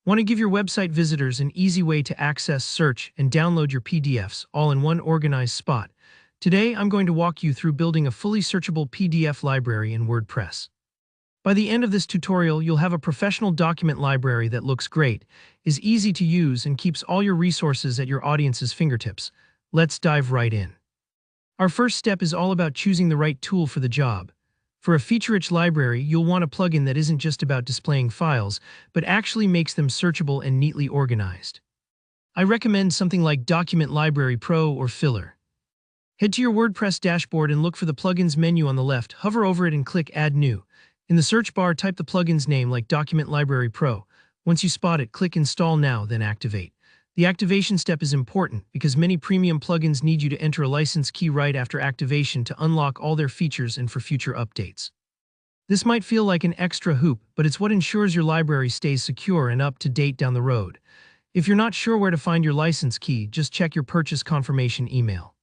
Want to give your website visitors an easy way to access, search, and download your PDFs all in one organized spot? Today, I'm going to walk you through building a fully searchable PDF library in WordPress. By the end of this tutorial, you'll have a professional document library that looks great, is easy to use, and keeps all your resources at your audience's fingertips. Let's dive right in. Our first step is all about choosing the right tool for the job. For a feature-rich library, you'll want a plugin that isn't just about displaying files, but actually makes them searchable and neatly organized. I recommend something like Document Library Pro or Filler. Head to your WordPress dashboard and look for the Plugins menu on the left. Hover over it and click Add New. In the search bar, type the plugin's name like Document Library Pro. Once you spot it, click Install Now, then Activate. The activation step is important because many premium plugins need you to enter a license key right after activation to unlock all their features and for future updates. This might feel like an extra hoop, but it's what ensures your library stays secure and up to date down the road. If you're not sure where to find your license key, just check your purchase confirmation email.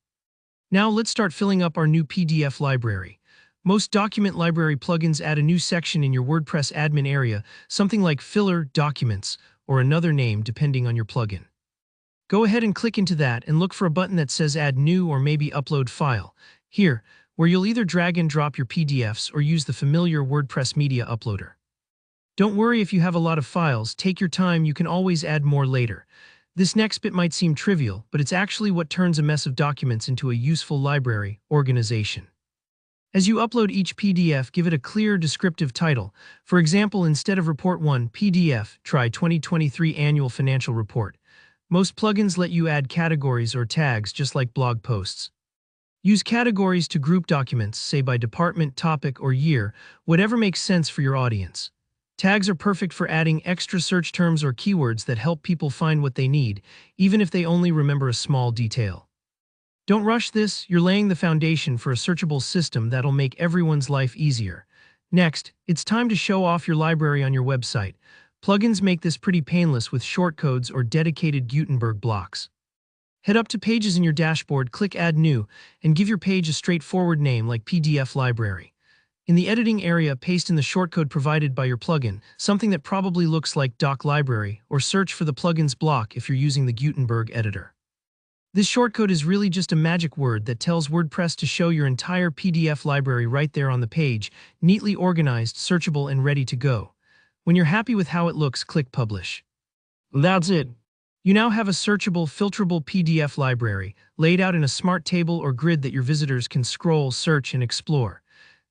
Now let's start filling up our new PDF library. Most document library plugins add a new section in your WordPress admin area, something like Filler, Documents, or another name depending on your plugin. Go ahead and click into that and look for a button that says Add New or maybe Upload File. Here, where you'll either drag and drop your PDFs or use the familiar WordPress media uploader. Don't worry if you have a lot of files, take your time, you can always add more later. This next bit might seem trivial, but it's actually what turns a mess of documents into a useful library organization. As you upload each PDF, give it a clear, descriptive title. For example, instead of Report 1 PDF, try 2023 Annual Financial Report. Most plugins let you add categories or tags just like blog posts. Use categories to group documents, say by department, topic, or year, whatever makes sense for your audience. Tags are perfect for adding extra search terms or keywords that help people find what they need, even if they only remember a small detail. Don't rush this, you're laying the foundation for a searchable system that'll make everyone's life easier. Next, it's time to show off your library on your website. Plugins make this pretty painless with shortcodes or dedicated Gutenberg blocks. Head up to Pages in your dashboard, click Add New, and give your page a straightforward name like PDF Library. In the editing area, paste in the shortcode provided by your plugin, something that probably looks like Doc Library, or search for the plugin's block if you're using the Gutenberg editor. This shortcode is really just a magic word that tells WordPress to show your entire PDF library right there on the page, neatly organized, searchable, and ready to go. When you're happy with how it looks, click Publish. That's it. You now have a searchable, filterable PDF library, laid out in a smart table or grid that your visitors can scroll, search, and explore.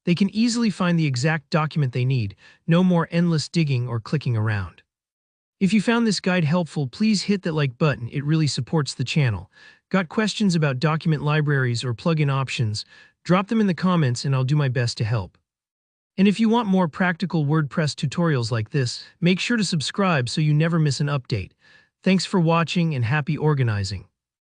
They can easily find the exact document they need, no more endless digging or clicking around. If you found this guide helpful, please hit that like button, it really supports the channel. Got questions about document libraries or plugin options? Drop them in the comments and I'll do my best to help. And if you want more practical WordPress tutorials like this, make sure to subscribe so you never miss an update. Thanks for watching and happy organizing.